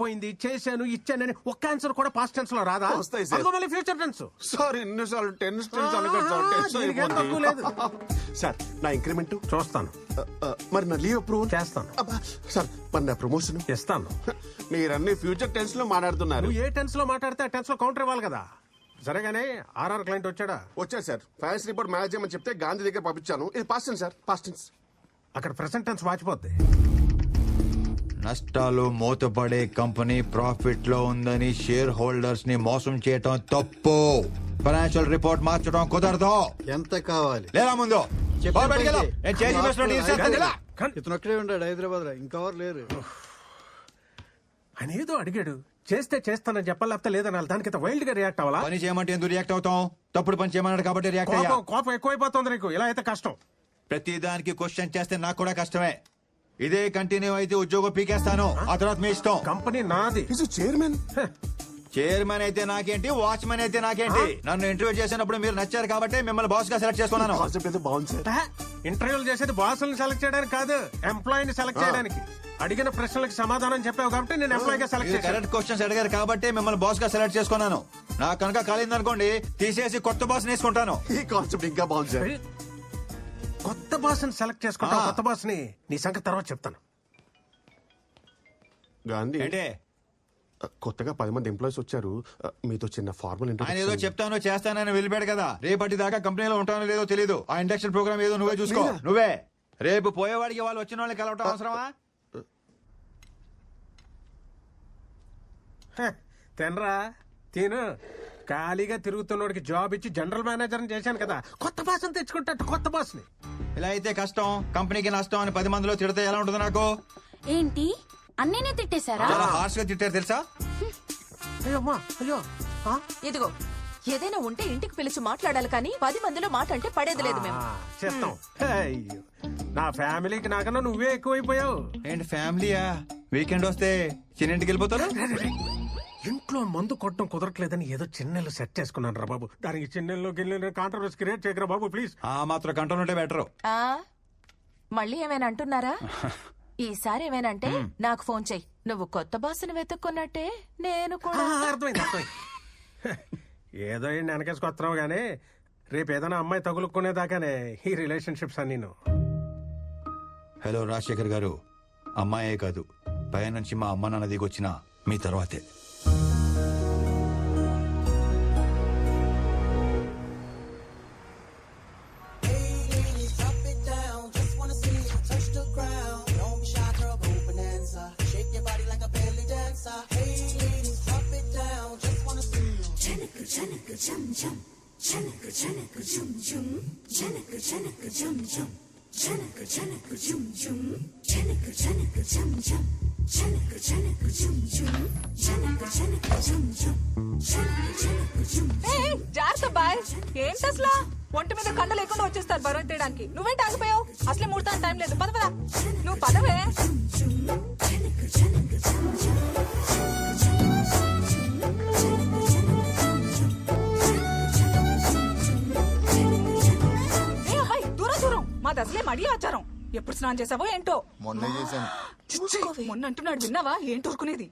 పోయింది, చేశాను, ఇచ్చానని ఒక్క ఆన్సర్ కూడా పాస్ట్ టెన్స్ లో రాదా? వస్తాయి సార్. అదిగో మళ్ళీ ఫ్యూచర్ టెన్స్. సార్ ఎన్నిసార్లు టెన్స్ అనకండి సార్, టెన్స్ దీనికి ఏం తక్కువ లేదు. సార్ నా ఇంక్రిమెంట్ చూస్తాను, మరి నా లీవ్ అప్రూవల్ చేస్తాను, సార్ మరి నా ప్రమోషన్ ఇస్తాను. మీరన్నీ ఫ్యూచర్ టెన్స్ లో మాట్లాడుతున్నారు. నువ్వు ఏ టెన్స్ లో మాట్లాడితే ఆ టెన్స్ లో కౌంటర్ ఇవ్వాలి కదా. సరేగానే ఆర్ఆర్ క్లయింట్ వచ్చాడా? వచ్చారు సార్. ఫైనాన్స్ రిపోర్ట్ మేనేజ్ చేయమని చెప్తే గాంధీ దగ్గర పంపించాను. ఇది past tense sir, past tense. అక్కడ ప్రెసెంట్ టెన్స్ వాచిపోద్ది. నష్టాలు మూతపడే కంపెనీ ప్రాఫిట్ లో ఉందని షేర్ హోల్డర్స్ ని మోసం చేయటం తప్పు. ఫైనాన్షియల్ రిపోర్ట్ మార్చడం కుదరదు. ఎంత కావాలి? లేదా ముందు ఇతను ఒక్కడే ఉన్నాడు హైదరాబాద్ లో, ఇంకెవరు లేరు. అని ఏదో అడిగాడు, చేస్తే చేస్తానని చెప్పాలి, లేకపోతే లేదనాలి. దానికి వైల్డ్ గా రియాక్ట్ అవ్వాలా? పని చేయమంటే ఎందుకు రియాక్ట్ అవుతాం? తప్పుడు పని చేయమన్నాడు కాబట్టి రియాక్ట్ అయ్యా. కోపం ఎక్కువైపోతుంది నీకు. ఇలా అయితే కష్టం. ప్రతి దానికి క్వశ్చన్ చేస్తే నాకు కూడా కష్టమే. ఇదే కంటిన్యూ అయితే ఉద్యోగం పీకేస్తాను. ఆ తర్వాత మీ ఇష్టం. కంపెనీ నాది. చైర్మన్ చైర్మన్ అయితే నాకేంటి, వాచ్మెన్ అయితే నాకేంటి? నన్ను ఇంటర్వ్యూ చేసినప్పుడు మీరు నచ్చారు కాబట్టి మిమ్మల్ని బాస్ గా సెలెక్ట్ చేసుకున్నాను. కాన్సెప్ట్ అయితే బాగుంది సార్. ఇంటర్వ్యూలు చేసేది బాసులను సెలెక్ట్ చేయడానికి కాదు, ఎంప్లాయీని సెలెక్ట్ చేయడానికి. అడిగిన ప్రశ్నలకు సమాధానం చెప్పావు కాబట్టి నేను ఎంప్లాయీ గా సెలెక్ట్ చేశాను. కరెక్ట్ క్వశ్చన్స్ అడిగారు కాబట్టి మిమ్మల్ని బాస్ గా సెలెక్ట్ చేసుకున్నాను. నాకు కనుక కాలిందనుకోండి, తీసేసి కొత్త బాస్ వేసుకుంటాను. ఈ కాన్సెప్ట్ ఇంకా బాగుంది సార్. కొత్త బాస్ ని సెలెక్ట్ చేసుకుంటావు. కొత్త బాస్ ని నీ సంగతి తర్వాత చెప్తాను. గాంధీ ఏంటే కొత్తగా 10 మంది ఎంప్లాయీస్ వచ్చారు. మీతో చిన్న ఫార్మల్ ఆయన ఏదో చెప్తానో చేస్తానని వెళ్ళిపోయాడు కదా. రేపటి దాకా కంపెనీలో ఉంటానో లేదో తెలియదు. ఆ ఇండక్షన్ ప్రోగ్రామ్ ఏదో నువ్వే చూసుకో. నువ్వే రేపు పోయేవాడికి వాళ్ళు వచ్చిన వాళ్ళకి కలవటం అవసరమా? తినరా, తిను. ఖాళీగా తిరుగుతున్నోడికి జాబ్ ఇచ్చి జనరల్ మేనేజర్ చేశాను కదా. కొత్త బాస్ ని తెచ్చుకుంటా, కొత్త బాస్ ని. ఇలా అయితే కష్టం, కంపెనీకి నష్టం అని 10 మందిలో తిడితే ఎలా ఉంటుంది నాకు? ఏంటి అన్నయ్యనే తిట్టేశారా? చాలా హార్ష్ గా తిట్టారు తెలుసా? అయ్యో అయ్యో. ఇదిగో ఏదైనా ఉంటే ఇంటికి పిలిచి మాట్లాడాలి కానీ 10 మందిలో మాట అంటే పడేది లేదు మేము. చేస్తాం. అయ్యో, నా ఫ్యామిలీకి నాకన్నా నువ్వే ఎక్కువైపోయావు. ఏంటి ఫ్యామిలీయా? వీకెండ్ వస్తే చిన్నింటికి వెళ్ళిపోతారు. ఇంట్లో మందు కొట్టడం కుదరట్లేదని ఏదో చిన్నెళ్ళు సెట్ చేసుకున్నాను రా బాబు. దానికి చిన్నెల్లో గిన్నెలు కాంట్రవర్సీ క్రియేట్ చేయకరా బాబు ప్లీజ్. ఆ మాత్రం కంట్రోల్ ఉంటే బెటర్. మళ్ళీ ఏమైనా అంటున్నారా? ఈసారి ఏమైనంటే నాకు ఫోన్ చెయ్యి. నువ్వు కొత్త బాసుని వెతుక్కున్నట్టే నేను కూడా. అర్థమైంది. ఏదో వెనకేసుకొస్తున్నావు గానీ రేపు ఏదైనా అమ్మాయి తగులుకునేదాకానే ఈ రిలేషన్షిప్స్ అన్ని. హలో రాజశేఖర్ గారు, అమ్మాయే కాదు పై నుంచి మా అమ్మ నాన్న దిగొచ్చిన మీ తర్వాతే. జాగ్రత్త బాయ్. ఏంటి అసలు ఒంటి మీద కండ లేకుండా వచ్చేస్తారు బరువు తీయడానికి. నువ్వేంటి ఆగిపోయావు? అసలే ముడతాను టైం లేదు. పద పద, నువ్వు పదవే. దూరం మాది అసలే మడి ఆచారం. ఎప్పుడు స్నానం చేసావో ఏంటో. మొన్న చేశాను. మొన్న అంటున్నాడు, విన్నావా? ఏంటి ఊరుకునేది?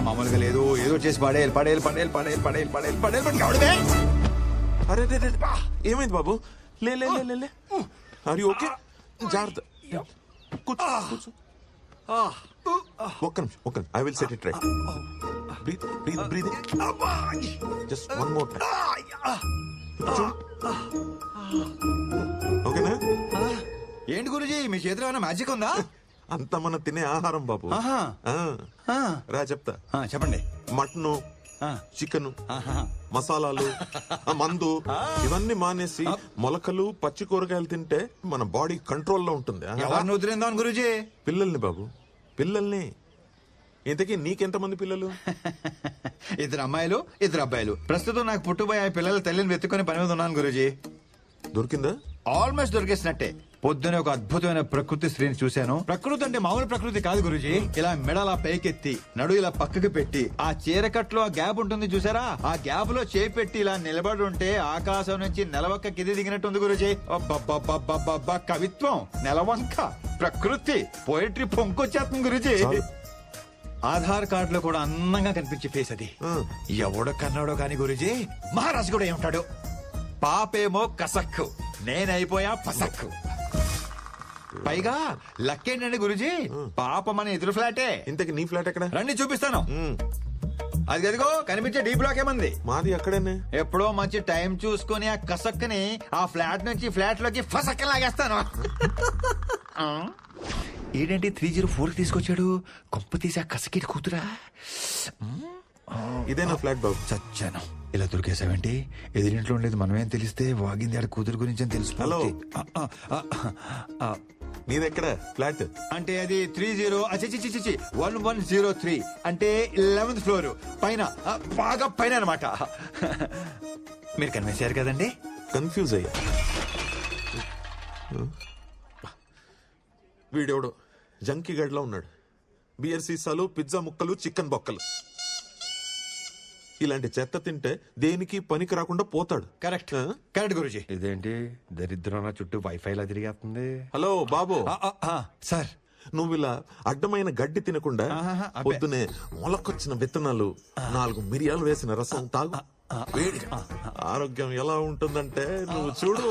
మామూలుగా లేదు, ఏదో చేసి పడేయాలి పడేయాలి పడేయాలి పడేయాలి పడేయాలి పడేయాలి పడేయాలి. అరే ఏమైంది బాబు? లే లే లే లే. అరే ఓకే, జాగ్రత్త. కూర్చో కూర్చో. ఒక్క నిమిషం. I will set it right. Breathe breathe breathe. Just one more time. ఓకేనా? ఏంటి గురుజీ, మీ చేతిలో ఏమైనా మ్యాజిక్ ఉందా? అంత మనం తినే ఆహారం బాబు. రా చెప్తా. చెప్పండి. మటను, చికెన్, మసాలాలు, మందు ఇవన్నీ మానేసి మొలకలు, పచ్చి కూరగాయలు తింటే మన బాడీ కంట్రోల్లో ఉంటుంది. ఎవరిని వదిలిందాం గురుజీ? పిల్లల్ని బాబు, పిల్లల్ని. ఇంతకీ నీకెంతమంది పిల్లలు? 2 అమ్మాయిలు 2 అబ్బాయిలు. ప్రస్తుతం నాకు పుట్టుబోయే పిల్లల తల్లిని వెతుక్కుని పని మీద ఉన్నాను గురుజీ. దొరికిందా? ఆల్మోస్ట్ దొరికేసినట్టే. పొద్దునే ఒక అద్భుతమైన ప్రకృతి స్త్రీని చూశాను. ప్రకృతి అంటే మామూలు ప్రకృతి కాదు గురూజీ. ఇలా మెడలా పైకెత్తి నడు ఇలా పక్కకి పెట్టి ఆ చీరకట్లో ఆ గ్యాప్ ఉంటుంది చూసారా, ఆ గ్యాప్ లో చేపెట్టి ఇలా నిలబడి ఉంటే ఆకాశం నుంచి నెలవంక కింది దిగినట్టుంది గురూజీ. అబ్బబ్బబ్బబ్బబ్బబ్బా, కవిత్వం, నెలవంక, ప్రకృతి, పోయిటరీ పొంకొచ్చేస్తుంది గురూజీ. ఆధార్ కార్డు లో కూడా అందంగా కనిపించే ఫేస్ అది. ఎవడో కన్నాడో కాని గురూజీ, మహారాజు కూడా ఏమంటాడు, పాపేమో కసక్కు, నేనైపోయా పసక్కు. పైగా లక్కేంటండి గురూజీ, పాప మన ఎదురు ఫ్లాటే. ఇంతకి నీ ఫ్లాట్ ఎక్కడ? రండి చూపిస్తాను. అది అదిగో కనిపించే డీ బ్లాక్ ఏమంది. మాది అక్కడేనే. ఎప్పుడో మంచి టైం చూసుకుని ఆ కసక్కని ఆ ఫ్లాట్ నుంచి ఫ్లాట్ లోకి ఫసక్క లాగేస్తాను. ఏంటంటే 304 తీసుకొచ్చాడు, కొంప తీసి ఆ కసకిటి కూతురా. ఇదే నా ఫ్లాట్ బాబు. చచ్చాను. ఇలా దొరికేసావేంటి? ఎదురింట్లో ఉండేది మనమేం తెలిస్తే వాగింది ఆడ కూతురు గురించి అని తెలుసు. హలో. నీదెక్కడ ఫ్లాట్? అంటే అది 1103 అంటే 11th ఫ్లోర్ పైన, బాగా పైన అనమాట. మీరు కనిపించారు కదండి. కన్ఫ్యూజ్ అయ్యా. వీడెవడో జంకీ గడ్లో ఉన్నాడు. బియర్ సీసాలు, పిజ్జా ముక్కలు, చికెన్ బొక్కలు. ఇలాంటి చెత్త తింటే దేనికి పనికి రాకుండా పోతాడు. Correct correct Guruji. ఇదేంటి దరిద్రం చుట్టూ వైఫై లా తిరిగేస్తుంది. హలో బాబు. సార్, నువ్వు ఇలా అడ్డమైన గడ్డి తినకుండా పొద్దునే మొలకొచ్చిన విత్తనాలు, 4 మిరియాలు వేసిన రసం తాగు. వేడి ఆరోగ్యం ఎలా ఉంటుందంటే నువ్వు చూడు.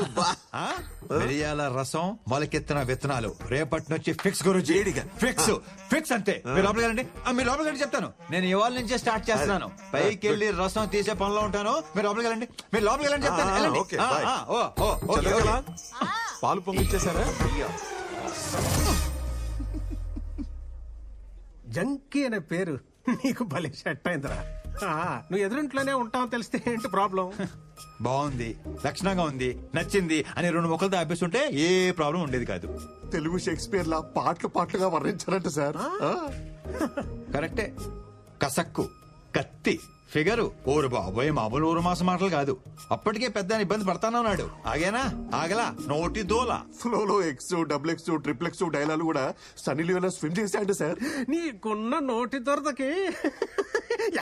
మిరియాల రసం, మొలకెత్తిన విత్తనాలు రేపటి నుంచి ఫిక్స్ గురూజీ. ఫిక్స్ ఫిక్స్ అంతే. మీరు లోపలికి వెళ్ళండి. మీరు లోపలికి వెళ్ళి చెప్తాను. నేను ఇవాళ నుంచే స్టార్ట్ చేస్తున్నాను. పైకి వెళ్ళి రసం తీసే పనిలో ఉంటాను. మీరు లోపలికి వెళ్ళండి. మీరు లోపలికి వెళ్ళండి చెప్తాను. పాలు పొంగిచ్చేసారా? జంకీ అనే పేరు నీకు భలే సెట్ అయిందిరా. నువ్వు ఎదురింట్లోనే ఉంటావు తెలిస్తే ఏంటి ప్రాబ్లం? బాగుంది, లక్షణంగా ఉంది, నచ్చింది అని 2 మొక్కలతో ఆపేస్తుంటే ఏ ప్రాబ్లం ఉండేది కాదు. తెలుగు షేక్స్పియర్ లా పాటలుగా వర్ణించారంట సార్. కరెక్టే. కసక్కు, కత్తి, ఫిగరు, ఓరు బాబోయ్ మామూలు ఊరు మాసం మాటలు కాదు. అప్పటికే పెద్ద ఇబ్బంది పడతానన్నాడు. ఆగేనా? ఆగలా, నోటి దోల. ఫ్లోలో X, double X, triple X dialogue కూడా సన్నీ లియోన్ స్విమ్ చేశాడు సార్. నీకున్న నోటి దొరదకి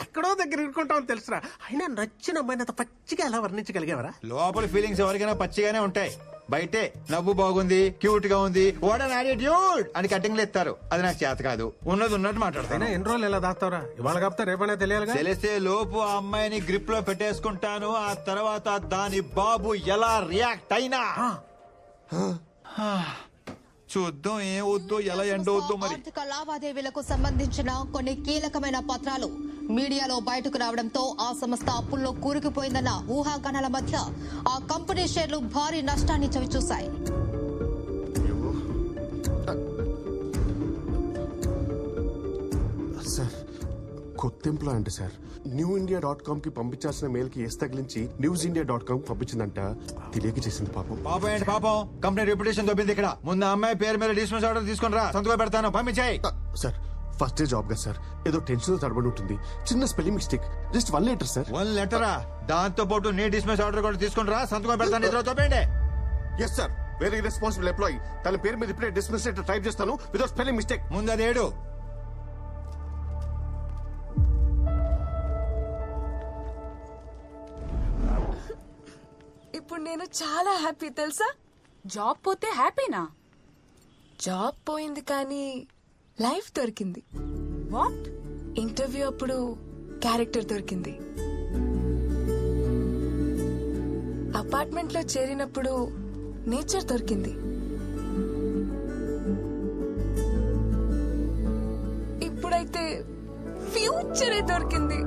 ఎక్కడో దగ్గర ఇరుకుంటావు తెలుసురా. అయినా నచ్చిన అమ్మాయిని అంత పచ్చిగా ఎలా వర్ణించగలిగేవరా? లోపల ఫీలింగ్స్ ఎవరికైనా పచ్చిగానే ఉంటాయి. బయటే నవ్వు బాగుంది, క్యూట్ గా ఉంది, వాట్ అన్ యాటిట్యూడ్ అని కటింగ్లు ఎత్తారు. అది నాకు చేత కాదు. ఉన్నది ఉన్నట్టు మాట్లాడతాను. ఎన్ని రోజులు ఎలా దాస్తావురా? ఇవాళ కాపుతా రేపనే తెలియాలిగా. తెలిస్తే లోపు ఆ అమ్మాయిని గ్రిప్ లో పెట్టేసుకుంటాను. ఆ తర్వాత దాని బాబు ఎలా రియాక్ట్ అయినా చూద్దాం. ఏమవుద్దో, ఎలా ఎండవుద్దో మరి. ఆర్థిక లావాదేవీలకు సంబంధించిన కొన్ని కీలకమైన పత్రాలు మీడియాలో బయటకు రావడంతో ఆ సంస్థ అప్పుల్లో కూరుకుపోయిందన్న ఊహాగానాల మధ్య ఆ కంపెనీ షేర్లు భారీ నష్టాన్ని చవిచూశాయి. సార్ కొత్త ఎంప్లాయ్ అంటే సార్ newindia.com కి పంపించాల్సిన మెయిల్ కి ఎస్ తగిలించి newsindia.com పంపించిందంట. తెలియక చేసింది పాపం. పాపం ఏంటి పాపం? కంపెనీ రెప్యుటేషన్ దొబ్బింది ఇక్కడ. ముందు అమ్మాయి పేరు మీద డిస్మిస్ ఆర్డర్ తీసుకుని రా, సంతకం పెడతాను. పంపించాయి. సార్ ఫస్ట్ డే జాబ్ గా సార్, ఏదో టెన్షన్ తడబడి ఉంటుంది. చిన్న spelling mistake, just 1 letter sir. 1 లెటరా? దాంతో పాటు నీ డిస్మిస్ ఆర్డర్ కూడా తీసుకుని రా, సంతకం పెడతాను. ఇద్దరు తోపేయండి. Yes sir, very responsible employee. తన పేరు మీద ఇప్పుడే డిస్మిస్ లెటర్ టైప్ చేస్తాను వితౌట్ స్పెల్లింగ్ మిస్టేక్. ముందు అది ఏడు. ఇప్పుడు నేను చాలా హ్యాపీ తెలుసా. జాబ్ పోతే హ్యాపీనా? జాబ్ పోయింది కానీ లైఫ్ దొరికింది. వాట్? ఇంటర్వ్యూ అప్పుడు క్యారెక్టర్ దొరికింది. అపార్ట్మెంట్ లో చేరినప్పుడు నేచర్ దొరికింది. ఇప్పుడైతే ఫ్యూచరే దొరికింది.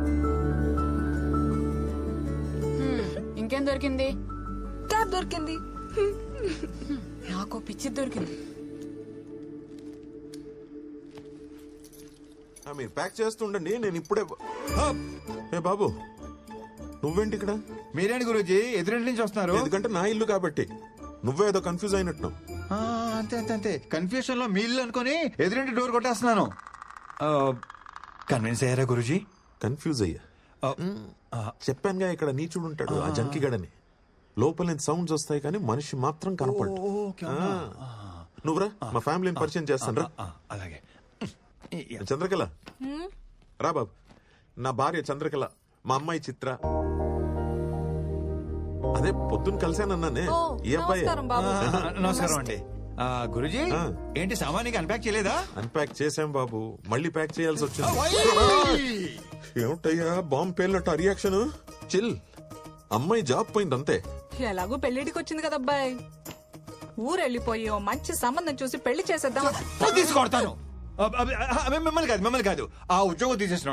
ఇంకేం దొరికింది? క్యాబ్ దొరికింది. నాకు పిచ్చి దొరికింది. మీరు ప్యాక్ చేస్తుండండి, నేను ఇప్పుడే. ఏ బాబు, నువ్వేంటి ఇక్కడ? మీరేంటి గురూజీ ఎదురింటి నుంచి వస్తున్నారు? ఎందుకంటే నా ఇల్లు కాబట్టి. నువ్వే ఏదో కన్ఫ్యూజ్ అయినట్టు. అంతే అంతే అంతే. కన్ఫ్యూషన్ లో మీ ఇల్లు అనుకుని ఎదురింటి డోర్ కొట్టేస్తున్నాను. కన్విన్స్ అయ్యారా గురూజీ? కన్ఫ్యూజ్ అయ్యా. చెప్పానుగా ఇక్కడ నీచుడు ఉంటాడు, ఆ జంకిగడని. లోపల నుంచి సౌండ్స్ వస్తాయి కానీ మనిషి మాత్రం కనపడు. నువ్వురా మా ఫ్యామిలీని పరిచయం చేస్తాను రా. అలాగే. చంద్రకళ రా బాబు. నా భార్య చంద్రకళ, మా అమ్మాయి చిత్ర. అదే పొద్దున్న కలిసానన్నానే ఈ అబ్బాయి. నమస్కారం అండి. గురుజీ ఏంటి సామాన్యంగా అన్పాక్ చేయలేదా? అన్పాక్ చేసాం బాబు, మళ్ళీ ప్యాక్ చేయాల్సి వచ్చింది. ఏమిటయ్యా బాంబు పేలినట్టు రియాక్షన్? చిల్, అమ్మాయి జాబ్ పోయింది అంతే. ఎలాగో పెళ్లిడికి వచ్చింది కదా అబ్బాయి, ఊరెళ్ళిపోయి ఓ మంచి సంబంధం చూసి పెళ్లి చేసేద్దాం. తీసుకొడతాను. మిమ్మల్ని కాదు ఆ ఉద్యోగం తీసేసిన.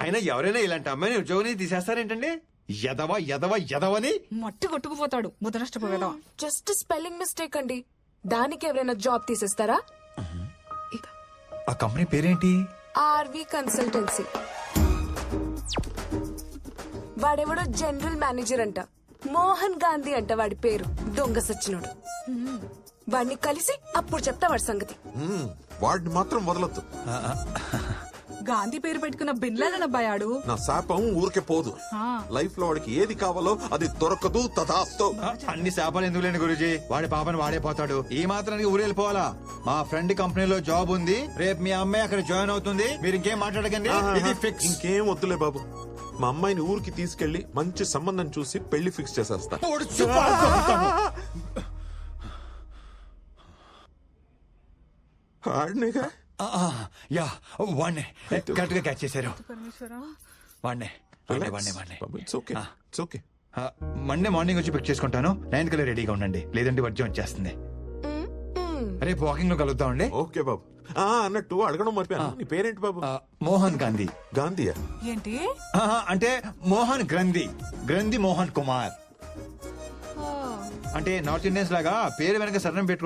అయినా ఎవరైనా ఇలాంటి అమ్మాయిని ఉద్యోగం తీసేస్తారేంటండి? ఎదవ ఎదవ ఎదవని మట్టి కొట్టుకుపోతాడు ముదనష్టపోయేదా. జస్ట్ స్పెల్లింగ్ మిస్టేక్ అండి, దానికి ఎవరైనా జాబ్ తీసేస్తారా? ఆ కంపెనీ పేరేంటి? RV consultancy. వాడెవడో జనరల్ మేనేజర్ అంట, మోహన్ గాంధీ అంట వాడి పేరు. దొంగ సచ్చినోడు. వాడిని కలిసి అప్పుడు చెప్తా వాడి సంగతి. వాడిని మాత్రం వదలొద్దు. గాంధీ పేరు పెట్టుకున్న బిన్లాడన్ అబ్బాయాడు. నా శాపం ఊరికే పోదు. లైఫ్ లో వాడికి ఏది కావాలో అది దొరకదు. తదాస్తు. అన్ని శాపాలు ఎందుకు లేని గురుజీ, వాడి పాపని వాడే పోతాడు. ఈ మాత్రానికి ఊరు వెళ్ళిపోవాలా? మా ఫ్రెండ్ కంపెనీలో జాబ్ ఉంది, రేపు మీ అమ్మాయి అక్కడ జాయిన్ అవుతుంది. మీరు ఇంకేం మాట్లాడకండి, ఇది ఫిక్స్. ఇంకేం వద్దులే బాబు. మా అమ్మాయిని ఊరికి తీసుకెళ్లి మంచి సంబంధం చూసి పెళ్లి ఫిక్స్ చేసేస్తా. ఆడినేగా. యా వాణ్ణే కరెక్ట్ గా క్యాచ్ చేశారు. వాణ్ణే మండే మార్నింగ్ వచ్చి పిక్ చేసుకుంటాను. 9 కల్లా రెడీగా ఉండండి, లేదంటే వర్జం వచ్చేస్తుంది. రేపు వాకింగ్ లో కలుద్దామండి. ఓకే బాబు. అన్నట్టు అడగడం మర్చిపోయాను, నీ పేరేంటి బాబు? మోహన్ గాంధీ. గాంధీయా? ఏంటి అంటే మోహన్ గ్రంథి, గ్రంథి మోహన్ కుమార్. అంటే నార్త్ ఇండియన్స్ లాగా పేరు వెనక సరణం పెట్టుకుంటారు.